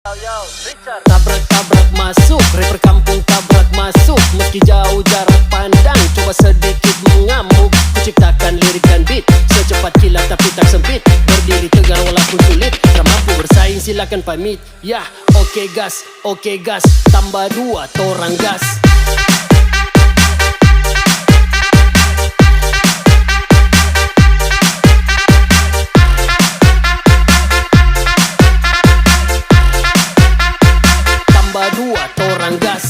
Tabrak-tabrak masuk, rapper kampung tabrak masuk. Meski jauh jarak pandang, coba sedikit mengamuk. Kuciptakan lirik dan beat, secepat kilat tapi tak sempit. Berdiri tegar walaupun sulit, tak mampu bersaing silakan pamit. Yah, oke gas, tambah 2 torang gas. Tambah 2 torang gas.